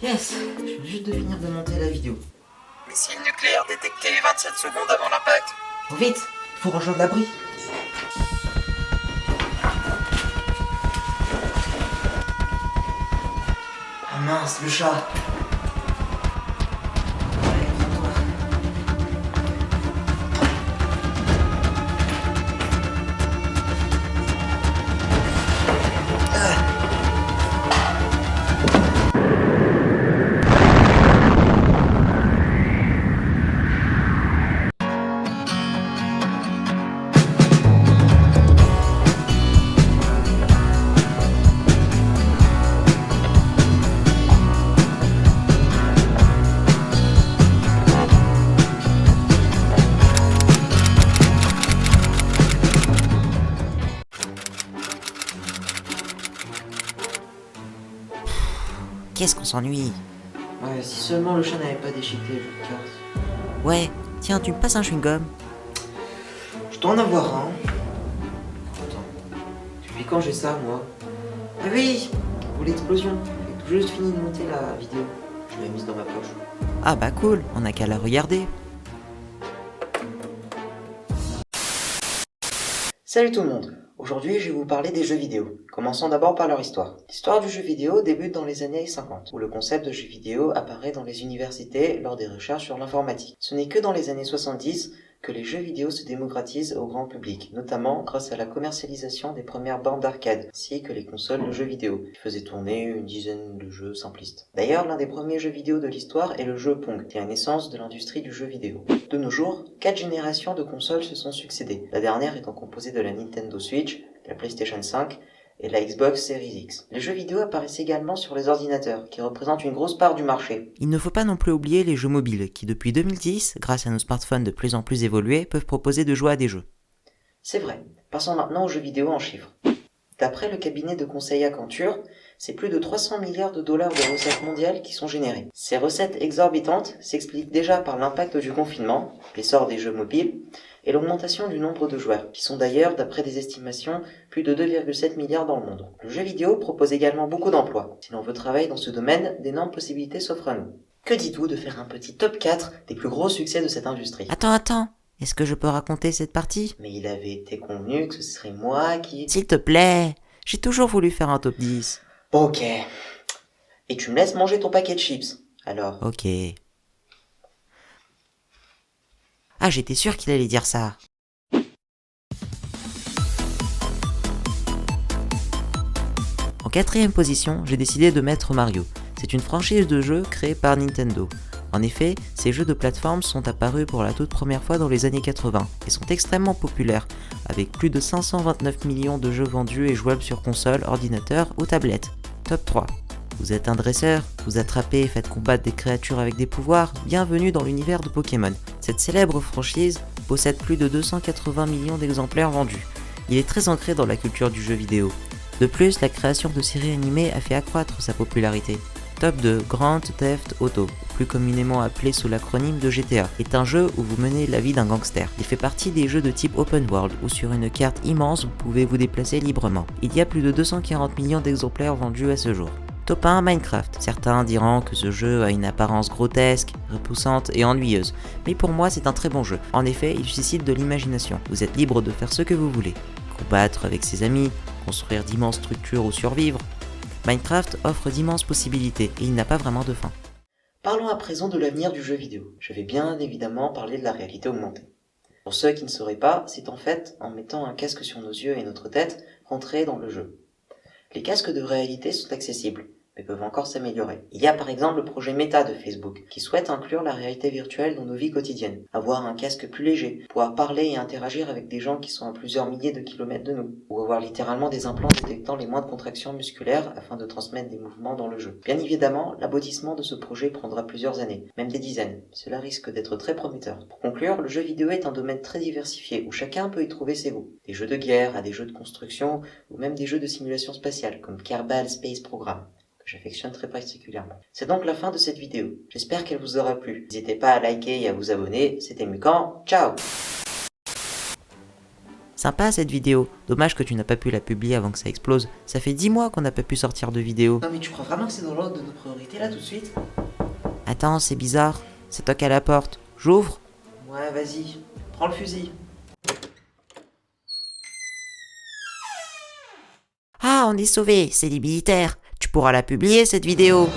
Yes, je viens juste de finir de monter la vidéo. Missile nucléaire détecté 27 secondes avant l'impact. Oh vite, il faut rejoindre l'abri. Ah mince, le chat. Allez, viens-toi. Qu'est-ce qu'on s'ennuie. Ouais, si seulement le chat n'avait pas déchiqueté le jeu de cartes. Ouais, tiens, tu me passes un chewing-gum? Je dois en avoir un. Attends, depuis quand j'ai ça, moi? Ah oui, pour l'explosion. J'ai tout juste fini de monter la vidéo. Je l'ai mise dans ma poche. Ah bah cool, on a qu'à la regarder. Salut tout le monde. Aujourd'hui, je vais vous parler des jeux vidéo. Commençons d'abord par leur histoire. L'histoire du jeu vidéo débute dans les années 50, où le concept de jeu vidéo apparaît dans les universités lors des recherches sur l'informatique. Ce n'est que dans les années 70 que les jeux vidéo se démocratisent au grand public, notamment grâce à la commercialisation des premières bornes d'arcade, ainsi que les consoles de jeux vidéo, qui faisaient tourner une dizaine de jeux simplistes. D'ailleurs, l'un des premiers jeux vidéo de l'histoire est le jeu Pong, qui est la naissance de l'industrie du jeu vidéo. De nos jours, 4 générations de consoles se sont succédées, la dernière étant composée de la Nintendo Switch, de la PlayStation 5 et de la Xbox Series X. Les jeux vidéo apparaissent également sur les ordinateurs, qui représentent une grosse part du marché. Il ne faut pas non plus oublier les jeux mobiles, qui depuis 2010, grâce à nos smartphones de plus en plus évolués, peuvent proposer de jouer à des jeux. C'est vrai. Passons maintenant aux jeux vidéo en chiffres. D'après le cabinet de conseil Accenture, c'est plus de 300 milliards de dollars de recettes mondiales qui sont générées. Ces recettes exorbitantes s'expliquent déjà par l'impact du confinement, l'essor des jeux mobiles, et l'augmentation du nombre de joueurs, qui sont d'ailleurs, d'après des estimations, plus de 2,7 milliards dans le monde. Le jeu vidéo propose également beaucoup d'emplois. Si l'on veut travailler dans ce domaine, d'énormes possibilités s'offrent à nous. Que dites-vous de faire un petit top 4 des plus gros succès de cette industrie? Attends, est-ce que je peux raconter cette partie? Mais il avait été convenu que ce serait moi qui... S'il te plaît, j'ai toujours voulu faire un top 10. Bon, ok. Et tu me laisses manger ton paquet de chips, alors. Ok. Ah, j'étais sûr qu'il allait dire ça. En 4ème position, j'ai décidé de mettre Mario. C'est une franchise de jeux créée par Nintendo. En effet, ces jeux de plateforme sont apparus pour la toute première fois dans les années 80 et sont extrêmement populaires, avec plus de 529 millions de jeux vendus et jouables sur console, ordinateur ou tablette. Top 3. Vous êtes un dresseur, vous attrapez et faites combattre des créatures avec des pouvoirs, bienvenue dans l'univers de Pokémon. Cette célèbre franchise possède plus de 280 millions d'exemplaires vendus. Il est très ancré dans la culture du jeu vidéo. De plus, la création de séries animées a fait accroître sa popularité. Top 2, Grand Theft Auto, plus communément appelé sous l'acronyme de GTA, est un jeu où vous menez la vie d'un gangster. Il fait partie des jeux de type open world, où sur une carte immense vous pouvez vous déplacer librement. Il y a plus de 240 millions d'exemplaires vendus à ce jour. Top 1, Minecraft. Certains diront que ce jeu a une apparence grotesque, repoussante et ennuyeuse, mais pour moi c'est un très bon jeu. En effet, il suscite de l'imagination. Vous êtes libre de faire ce que vous voulez. Combattre avec ses amis, construire d'immenses structures ou survivre. Minecraft offre d'immenses possibilités et il n'a pas vraiment de fin. Parlons à présent de l'avenir du jeu vidéo. Je vais bien évidemment parler de la réalité augmentée. Pour ceux qui ne sauraient pas, c'est en fait en mettant un casque sur nos yeux et notre tête, rentrer dans le jeu. Les casques de réalité sont accessibles, mais peuvent encore s'améliorer. Il y a par exemple le projet Meta de Facebook, qui souhaite inclure la réalité virtuelle dans nos vies quotidiennes. Avoir un casque plus léger, pouvoir parler et interagir avec des gens qui sont à plusieurs milliers de kilomètres de nous, ou avoir littéralement des implants détectant les moindres contractions musculaires afin de transmettre des mouvements dans le jeu. Bien évidemment, l'aboutissement de ce projet prendra plusieurs années, même des dizaines. Cela risque d'être très prometteur. Pour conclure, le jeu vidéo est un domaine très diversifié où chacun peut y trouver ses goûts. Des jeux de guerre à des jeux de construction, ou même des jeux de simulation spatiale comme Kerbal Space Program, que j'affectionne très particulièrement. C'est donc la fin de cette vidéo. J'espère qu'elle vous aura plu. N'hésitez pas à liker et à vous abonner. C'était Mukan. Ciao! Sympa cette vidéo, dommage que tu n'as pas pu la publier avant que ça explose. Ça fait 10 mois qu'on n'a pas pu sortir de vidéo. Non mais tu crois vraiment que c'est dans l'ordre de nos priorités là tout de suite? Attends, c'est bizarre, ça toque à la porte. J'ouvre? Ouais, vas-y, prends le fusil. Ah, on est sauvés, c'est les militaires. Tu pourras la publier cette vidéo.